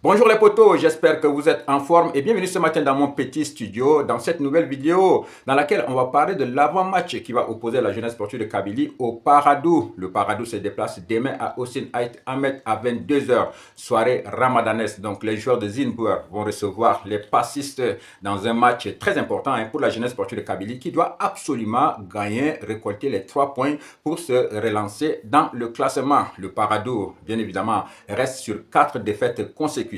Bonjour les potos, j'espère que vous êtes en forme et bienvenue ce matin dans mon petit studio, dans cette nouvelle vidéo dans laquelle on va parler de l'avant-match qui va opposer la jeunesse sportive de Kabylie au Paradou. Le Paradou se déplace demain à Hossein Ait Ahmed à 22h, soirée ramadanesque. Donc les joueurs de Zinbouer vont recevoir les passistes dans un match très important pour la jeunesse sportive de Kabylie qui doit absolument gagner, récolter les 3 points pour se relancer dans le classement. Le Paradou, bien évidemment, reste sur 4 défaites consécutives.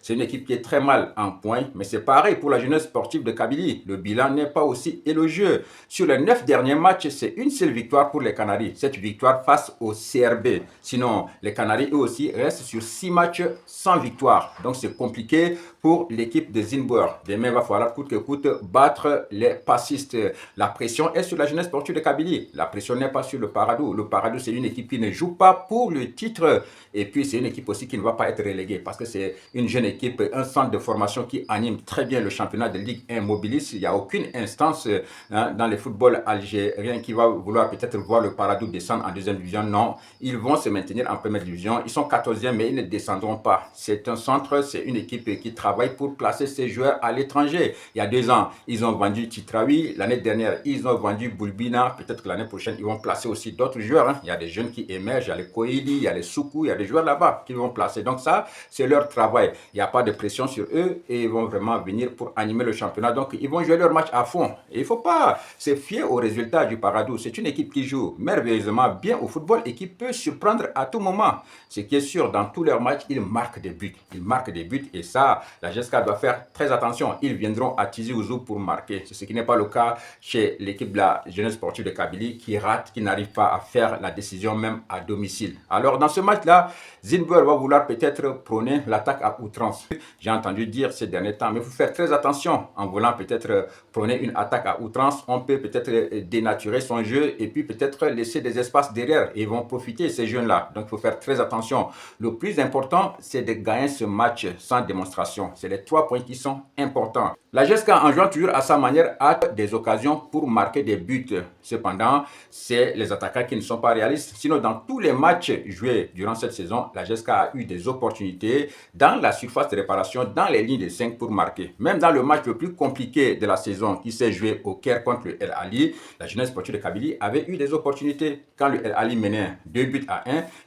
C'est une équipe qui est très mal en points, mais c'est pareil pour la jeunesse sportive de Kabylie. Le bilan n'est pas aussi élogieux. Sur les 9 derniers matchs, c'est une seule victoire pour les Canaries. Cette victoire face au CRB. Sinon, les Canaries eux aussi restent sur 6 matchs sans victoire. Donc c'est compliqué pour l'équipe de Zinbouer. Demain, il va falloir coûte que coûte battre les passistes. La pression est sur la jeunesse sportive de Kabylie. La pression n'est pas sur le Paradou. Le Paradou, c'est une équipe qui ne joue pas pour le titre. Et puis, c'est une équipe aussi qui ne va pas être reléguée parce que c'est une jeune équipe, un centre de formation qui anime très bien le championnat de Ligue 1 Mobilis. Il n'y a aucune instance dans le football algérien qui va vouloir peut-être voir le Paradou descendre en deuxième division. Non, ils vont se maintenir en première division. Ils sont 14e, mais ils ne descendront pas. C'est un centre, c'est une équipe qui travaille pour placer ses joueurs à l'étranger. Il y a 2 ans, ils ont vendu Titraoui. L'année dernière, ils ont vendu Boulbina. Peut-être que l'année prochaine, ils vont placer aussi d'autres joueurs. Il y a des jeunes qui émergent. Il y a les Koili, il y a les Soukou, il y a des joueurs là-bas qu'ils vont placer. Donc ça, c'est leur travail. Il n'y a pas de pression sur eux et ils vont vraiment venir pour animer le championnat. Donc, ils vont jouer leur match à fond. Et il ne faut pas se fier aux résultats du Paradou. C'est une équipe qui joue merveilleusement bien au football et qui peut surprendre à tout moment. Ce qui est sûr, dans tous leurs matchs, ils marquent des buts. Ils marquent des buts et ça, la GSK doit faire très attention. Ils viendront à Tizi Ouzou pour marquer. C'est ce qui n'est pas le cas chez l'équipe de la jeunesse sportive de Kabylie qui rate, qui n'arrive pas à faire la décision même à domicile. Alors, dans ce match-là, Zinbouer va vouloir peut-être prôner l'attaque à outrance. J'ai entendu dire ces derniers temps, mais il faut faire très attention en voulant peut-être prôner une attaque à outrance. On peut peut-être dénaturer son jeu et puis peut-être laisser des espaces derrière et ils vont profiter ces jeunes-là. Donc il faut faire très attention. Le plus important, c'est de gagner ce match sans démonstration. C'est les 3 points qui sont importants. La GSK, en jouant toujours à sa manière, a des occasions pour marquer des buts. Cependant, c'est les attaquants qui ne sont pas réalistes. Sinon, dans tous les matchs joués durant cette saison, la GSK a eu des opportunités dans la surface de réparation, dans les lignes de 5 pour marquer. Même dans le match le plus compliqué de la saison qui s'est joué au Caire contre le El Ali, la jeunesse sportive de Kabylie avait eu des opportunités. Quand le El Ali menait 2-1,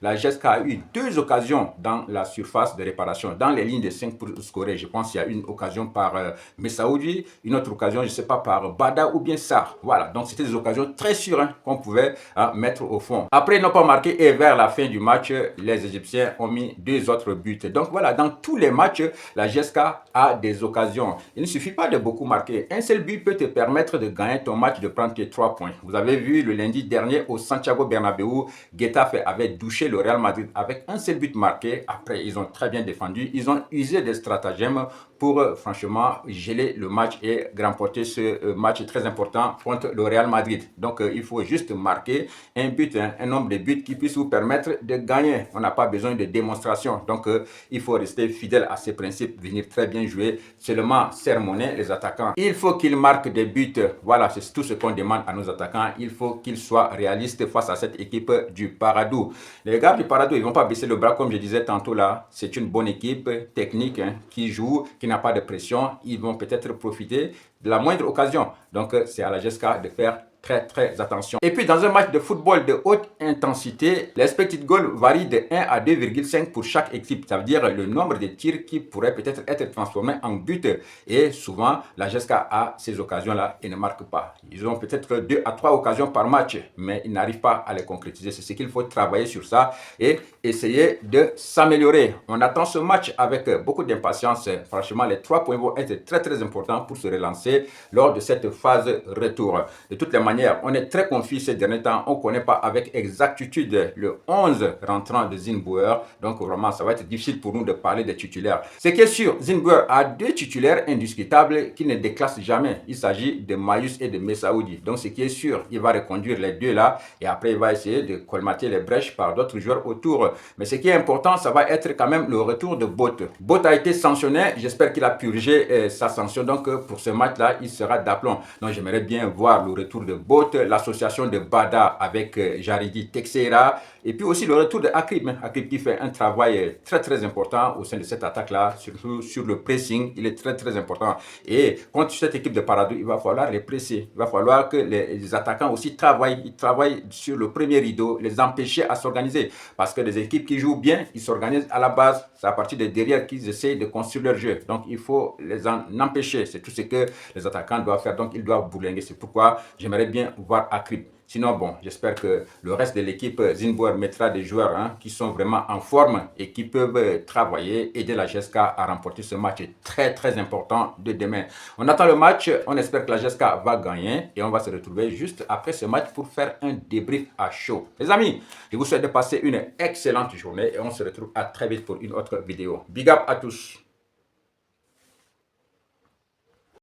la GSK a eu 2 occasions dans la surface de réparation, dans les lignes de 5 pour scorer. Je pense qu'il y a une occasion par Messaoudi, une autre occasion, je ne sais pas, par Bada ou bien Sarr. Voilà, donc c'était des occasions très sûres qu'on pouvait mettre au fond. Après, ils n'ont pas marqué et vers la fin du match, les Égyptiens ont mis 2 autres buts. Donc voilà, dans tous les matchs, la GSK a des occasions. Il ne suffit pas de beaucoup marquer. Un seul but peut te permettre de gagner ton match, de prendre tes 3 points. Vous avez vu le lundi dernier au Santiago Bernabéu, Getafe avait douché le Real Madrid avec un seul but marqué. Après, ils ont très bien défendu. Ils ont usé des stratagèmes pour franchement geler le match et remporter ce match très important contre le Real Madrid. Donc il faut juste marquer un but, un nombre de buts qui puisse vous permettre de gagner. On n'a pas besoin de démonstration. Donc il faut rester fidèle à ces principes, venir très bien jouer, seulement sermonner les attaquants. Il faut qu'ils marquent des buts. Voilà, c'est tout ce qu'on demande à nos attaquants. Il faut qu'ils soient réalistes face à cette équipe du Paradou. Les gars du Paradou, ils ne vont pas baisser le bras comme je disais tantôt là. C'est une bonne équipe technique qui joue, qui n'a pas de pression. Ils vont peut-être profiter de la moindre occasion. Donc c'est à la GSK de faire très attention. Et puis dans un match de football de haute intensité, l'expected goal varie de 1 à 2,5 pour chaque équipe. Ça veut dire le nombre de tirs qui pourraient peut-être être transformés en but. Et souvent, la GSK a ces occasions-là et ne marque pas. Ils ont peut-être 2 à 3 occasions par match, mais ils n'arrivent pas à les concrétiser. C'est ce qu'il faut travailler sur ça et essayer de s'améliorer. On attend ce match avec beaucoup d'impatience. Franchement, les 3 points vont être très importants pour se relancer lors de cette phase retour. De toutes les manière, on est très confus ces derniers temps. On ne connaît pas avec exactitude le 11 rentrant de Zinbouer. Donc vraiment, ça va être difficile pour nous de parler des titulaires. Ce qui est sûr, Zinbouer a 2 titulaires indiscutables qui ne déclassent jamais. Il s'agit de Mayus et de Messaoudi. Donc ce qui est sûr, il va reconduire les 2 là et après il va essayer de colmater les brèches par d'autres joueurs autour. Mais ce qui est important, ça va être quand même le retour de Bot. Bot a été sanctionné. J'espère qu'il a purgé sa sanction. Donc pour ce match-là, il sera d'aplomb. Donc j'aimerais bien voir le retour de Boat, l'association de Bada avec Jaridi Texeira, et puis aussi le retour de Akrib, Akrib qui fait un travail très important au sein de cette attaque-là, surtout sur le pressing, il est très important. Et contre cette équipe de Paradou, il va falloir les presser, il va falloir que les attaquants aussi travaillent sur le premier rideau, les empêcher à s'organiser, parce que les équipes qui jouent bien, ils s'organisent à la base, c'est à partir de derrière qu'ils essayent de construire leur jeu, donc il faut les en empêcher, c'est tout ce que les attaquants doivent faire, donc ils doivent bourlinguer, c'est pourquoi j'aimerais bien voir Akrib. Sinon, bon, j'espère que le reste de l'équipe Zinboer mettra des joueurs qui sont vraiment en forme et qui peuvent travailler, aider la GSK à remporter ce match très important de demain. On attend le match, on espère que la GSK va gagner et on va se retrouver juste après ce match pour faire un débrief à chaud. Les amis, je vous souhaite de passer une excellente journée et on se retrouve à très vite pour une autre vidéo. Big up à tous!